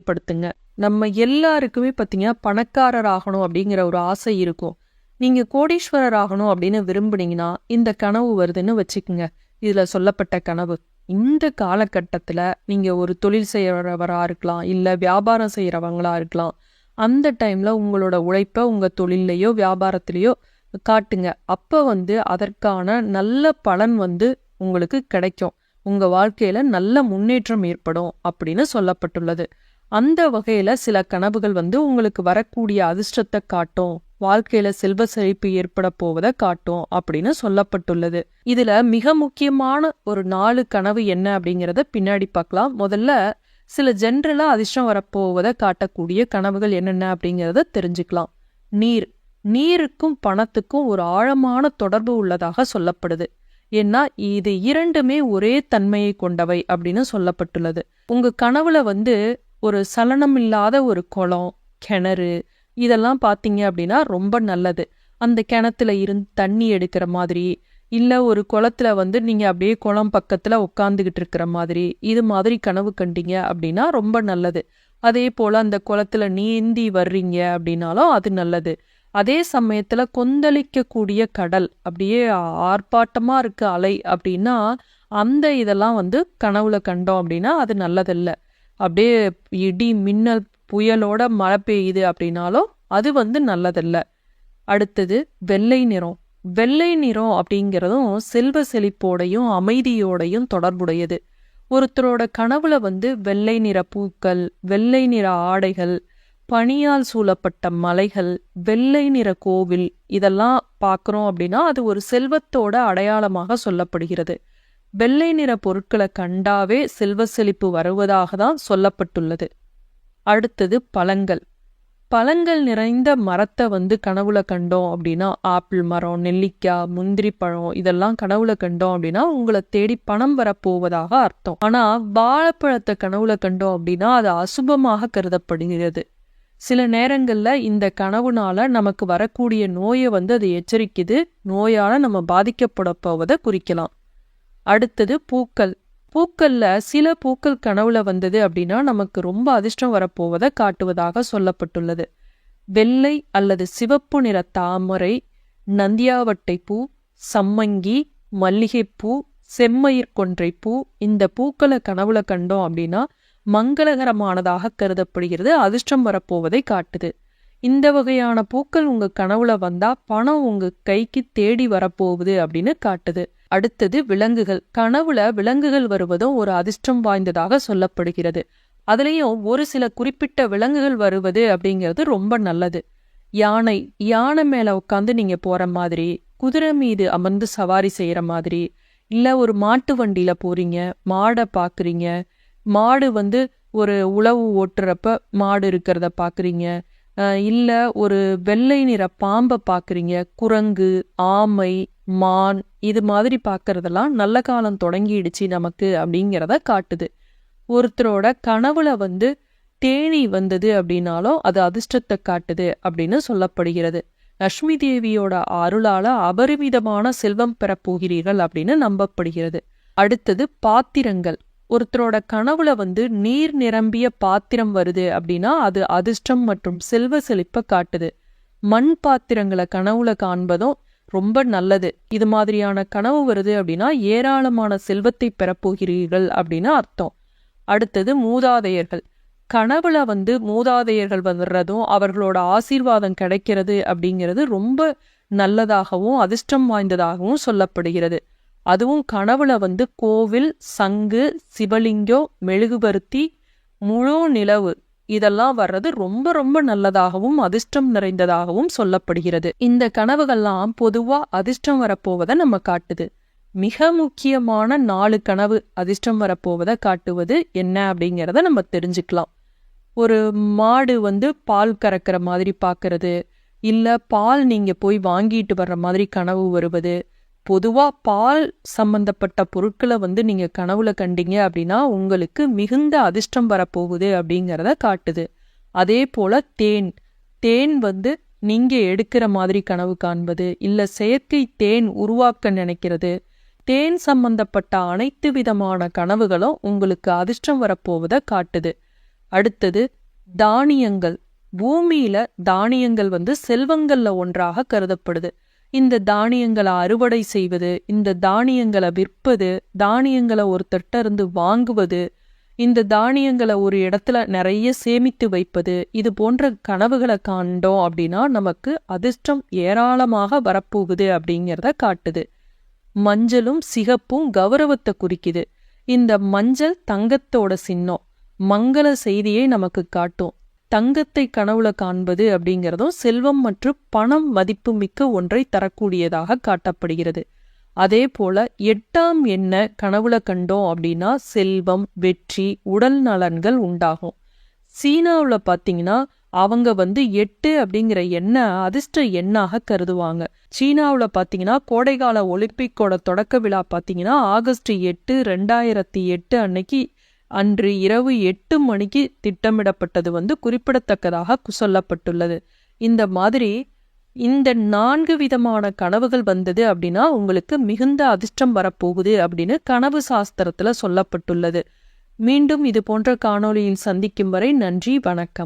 ஏற்படுத்துங்க. நம்ம எல்லாருக்குமே பார்த்தீங்கன்னா பணக்காரர் ஆகணும் அப்படிங்கிற ஒரு ஆசை இருக்கும். நீங்க கோடீஸ்வரர் ஆகணும் அப்படின்னு விரும்புனீங்கன்னா இந்த கனவு வருதுன்னு வச்சுக்கோங்க. இதுல சொல்லப்பட்ட கனவு இந்த காலகட்டத்துல நீங்க ஒரு தொழில் செய்யறவரா இருக்கலாம், இல்ல வியாபாரம் செய்யறவங்களா இருக்கலாம். அந்த டைம்ல உங்களோட உழைப்ப உங்க தொழிலையோ வியாபாரத்திலேயோ காட்டுங்க. அப்ப அதற்கான நல்ல பலன் உங்களுக்கு கிடைக்கும். உங்க வாழ்க்கையில நல்ல முன்னேற்றம் ஏற்படும் அப்படின்னு சொல்லப்பட்டுள்ளது. அந்த வகையில சில கனவுகள் உங்களுக்கு வரக்கூடிய அதிர்ஷ்டத்தை காட்டும், வாழ்க்கையில செல்வ செழிப்பு ஏற்பட போவதை காட்டும் அப்படின்னு சொல்லப்பட்டுள்ளது. இதுல மிக முக்கியமான ஒரு 4 கனவு என்ன அப்படிங்கிறத பின்னாடி பார்க்கலாம். முதல்ல சில ஜென்ரலா அதிர்ஷ்டம் வரப்போவதை காட்டக்கூடிய கனவுகள் என்னென்ன அப்படிங்கிறத தெரிஞ்சுக்கலாம். நீருக்கும் பணத்துக்கும் ஒரு ஆழமான தொடர்பு உள்ளதாக சொல்லப்படுது. ஏன்னா இது இரண்டுமே ஒரே தன்மையை கொண்டவை அப்படின்னு சொல்லப்பட்டுள்ளது. உங்க கனவுல ஒரு சலனம் இல்லாத ஒரு குளம், கிணறு இதெல்லாம் பார்த்தீங்க அப்படின்னா ரொம்ப நல்லது. அந்த கிணத்துல இருந்து தண்ணி எடுக்கிற மாதிரி, இல்ல ஒரு குளத்துல நீங்க அப்படியே குளம் பக்கத்துல உட்காந்துக்கிட்டு இருக்கிற மாதிரி, இது மாதிரி கனவு கண்டீங்க அப்படின்னா ரொம்ப நல்லது. அதே போல அந்த குளத்துல நீந்தி வர்றீங்க அப்படின்னாலும் அது நல்லது. அதே சமயத்துல கொந்தளிக்கக்கூடிய கடல், அப்படியே ஆர்ப்பாட்டமா இருக்க அலை அப்படின்னா அந்த இதெல்லாம் கனவுல கண்டோம் அப்படின்னா அது நல்லதில்ல. அப்படியே இடி மின்னல் புயலோட மழை பெய்யுது அப்படின்னாலும் அது நல்லதில்ல. அடுத்தது வெள்ளை நிறம். வெள்ளை நிறம் அப்படிங்கிறதும் செல்வ செழிப்போடையும் அமைதியோடையும் தொடர்புடையது. ஒருத்தரோட கனவுல வெள்ளை நிற பூக்கள், வெள்ளை நிற ஆடைகள், பனியால் சூழப்பட்ட மலைகள், வெள்ளை நிற கோவில் இதெல்லாம் பார்க்குறோம் அப்படின்னா அது ஒரு செல்வத்தோட அடையாளமாக சொல்லப்படுகிறது. வெள்ளை நிற பொருட்களை கண்டாவே செல்வ செழிப்பு வருவதாக தான் சொல்லப்பட்டுள்ளது. அடுத்தது பழங்கள். பழங்கள் நிறைந்த மரத்தை கனவுல கண்டோம் அப்படின்னா, ஆப்பிள் மரம், நெல்லிக்காய், முந்திரி பழம் இதெல்லாம் கனவுல கண்டோம் அப்படின்னா உங்களை தேடி பணம் வரப்போவதாக அர்த்தம். ஆனா வாழைப்பழத்தை கனவுல கண்டோம் அப்படின்னா அது அசுபமாக கருதப்படுகிறது. சில நேரங்கள்ல இந்த கனவுனால நமக்கு வரக்கூடிய நோயை அது எச்சரிக்குது. நோயால நம்ம பாதிக்கப்பட போவதை குறிக்கலாம். அடுத்தது பூக்கள். பூக்கள்ல சில பூக்கள் கனவுல வந்தது அப்படின்னா நமக்கு ரொம்ப அதிர்ஷ்டம் வரப்போவதை காட்டுவதாக சொல்லப்பட்டுள்ளது. வெள்ளை அல்லது சிவப்பு நிற தாமரை, நந்தியாவட்டை பூ, சம்மங்கி, மல்லிகைப்பூ, செம்மயிர் கொன்றை பூ இந்த பூக்களை கனவுல கண்டோம் அப்படின்னா மங்களகரமானதாக கருதப்படுகிறது. அதிர்ஷ்டம் வரப்போவதை காட்டுது. இந்த வகையான பூக்கள் உங்க கனவுல வந்தா பணம் உங்க கைக்கு தேடி வரப்போகுது அப்படின்னு காட்டுது. அடுத்தது விலங்குகள். கனவுல விலங்குகள் வருவதும் ஒரு அதிர்ஷ்டம் வாய்ந்ததாக சொல்லப்படுகிறது. அதுலயும் ஒரு சில குறிப்பிட்ட விலங்குகள் வருவது அப்படிங்கிறது ரொம்ப நல்லது. யானை மேல உட்காந்து நீங்க போற மாதிரி, குதிரை மீது அமர்ந்து சவாரி செய்யற மாதிரி, இல்ல ஒரு மாட்டு வண்டியில போறீங்க, மாடை பாக்குறீங்க, மாடு ஒரு உழவு ஓட்டுறப்ப மாடு இருக்கிறத பாக்குறீங்க, இல்ல ஒரு வெள்ளை நிற பாம்பை பாக்குறீங்க, குரங்கு, ஆமை, மான் இது மாதிரி பாக்குறதெல்லாம் நல்ல காலம் தொடங்கிடுச்சு நமக்கு அப்படிங்கிறத காட்டுது. ஒருத்தரோட கனவுல தேனி வந்தது அப்படின்னாலும் அது அதிர்ஷ்டத்தை காட்டுது அப்படின்னு சொல்லப்படுகிறது. லட்சுமி தேவியோட அருளால அபரிமிதமான செல்வம் பெறப்போகிறீர்கள் அப்படின்னு நம்பப்படுகிறது. அடுத்தது பாத்திரங்கள். ஒருத்தரோட கனவுல நீர் நிரம்பிய பாத்திரம் வருது அப்படின்னா அது அதிர்ஷ்டம் மற்றும் செல்வ செழிப்பை காட்டுது. மண் பாத்திரங்களை கனவுல காண்பதும் ரொம்ப நல்லது. இது மாதிரியான கனவு வருது அப்படின்னா ஏராளமான செல்வத்தை பெறப்போகிறீர்கள் அப்படின்னு அர்த்தம். அடுத்தது மூதாதையர்கள். கனவுல மூதாதையர்கள் வர்றதும் அவர்களோட ஆசீர்வாதம் கிடைக்கிறது அப்படிங்கிறது ரொம்ப நல்லதாகவும் அதிர்ஷ்டம் வாய்ந்ததாகவும் சொல்லப்படுகிறது. அதுவும் கனவுல கோவில், சங்கு, சிவலிங்கம், மெழுகுபருத்தி, முழு நிலவு இதெல்லாம் வர்றது ரொம்ப ரொம்ப நல்லதாகவும் அதிர்ஷ்டம் நிறைந்ததாகவும் சொல்லப்படுகிறது. இந்த கனவுகள்லாம் பொதுவா அதிர்ஷ்டம் வரப்போவதை நம்ம காட்டுது. மிக முக்கியமான 4 கனவு அதிர்ஷ்டம் வரப்போவதை காட்டுவது என்ன அப்படிங்கிறத நம்ம தெரிஞ்சுக்கலாம். ஒரு மாடு பால் கறக்கிற மாதிரி பார்க்கறது, இல்ல பால் நீங்க போய் வாங்கிட்டு வர்ற மாதிரி கனவு வருவது. பொதுவா பால் சம்பந்தப்பட்ட பொருட்களை நீங்க கனவுல கண்டீங்க அப்படின்னா உங்களுக்கு மிகுந்த அதிர்ஷ்டம் வரப்போகுது அப்படிங்கிறத காட்டுது. அதே போல தேன் நீங்க எடுக்கிற மாதிரி கனவு காண்பது, இல்ல செயற்கை தேன் உருவாக்க நினைக்கிறது, தேன் சம்பந்தப்பட்ட அனைத்து விதமான கனவுகளும் உங்களுக்கு அதிர்ஷ்டம் வரப்போவதை காட்டுது. அடுத்தது தானியங்கள். பூமியில தானியங்கள் செல்வங்கள்ல ஒன்றாக கருதப்படுது. இந்த தானியங்களை அறுவடை செய்வது, இந்த தானியங்களை விற்பது, தானியங்களை ஒருத்தர்ட்ட இருந்து வாங்குவது, இந்த தானியங்களை ஒரு இடத்துல நிறைய சேமித்து வைப்பது, இது போன்ற கனவுகளை காண்டோம் அப்படின்னா நமக்கு அதிர்ஷ்டம் ஏராளமாக வரப்போகுது அப்படிங்கிறத காட்டுது. மஞ்சளும் சிகப்பும் கௌரவத்தை குறிக்குது. இந்த மஞ்சள் தங்கத்தோட சின்னம், மங்கள செய்தியை நமக்கு காட்டும். தங்கத்தை கனவுல காண்பது அப்படிங்கிறதும் செல்வம் மற்றும் பணம் மதிப்பு மிக்க ஒன்றை தரக்கூடியதாக காட்டப்படுகிறது. அதே போல 8ஆம் எண்ணை கனவுல கண்டோம் அப்படின்னா செல்வம், வெற்றி, உடல் நலன்கள் உண்டாகும். சீனாவில் பார்த்தீங்கன்னா அவங்க 8 அப்படிங்கிற எண்ணை அதிர்ஷ்ட எண்ணாக கருதுவாங்க. சீனாவில் பார்த்தீங்கன்னா கோடைகால ஒலிம்பிக்கோட தொடக்க விழா பார்த்தீங்கன்னா ஆகஸ்ட் 8, 2008 அன்னைக்கு அன்று இரவு 8 மணிக்கு திட்டமிடப்பட்டது குறிப்பிடத்தக்கதாக சொல்லப்பட்டுள்ளது. இந்த மாதிரி இந்த 4 விதமான கனவுகள் வந்தது அப்படின்னா உங்களுக்கு மிகுந்த அதிர்ஷ்டம் வரப்போகுது அப்படின்னு கனவு சாஸ்திரத்துல சொல்லப்பட்டுள்ளது. மீண்டும் இது போன்ற காணொளியில் சந்திக்கும் வரை நன்றி, வணக்கம்.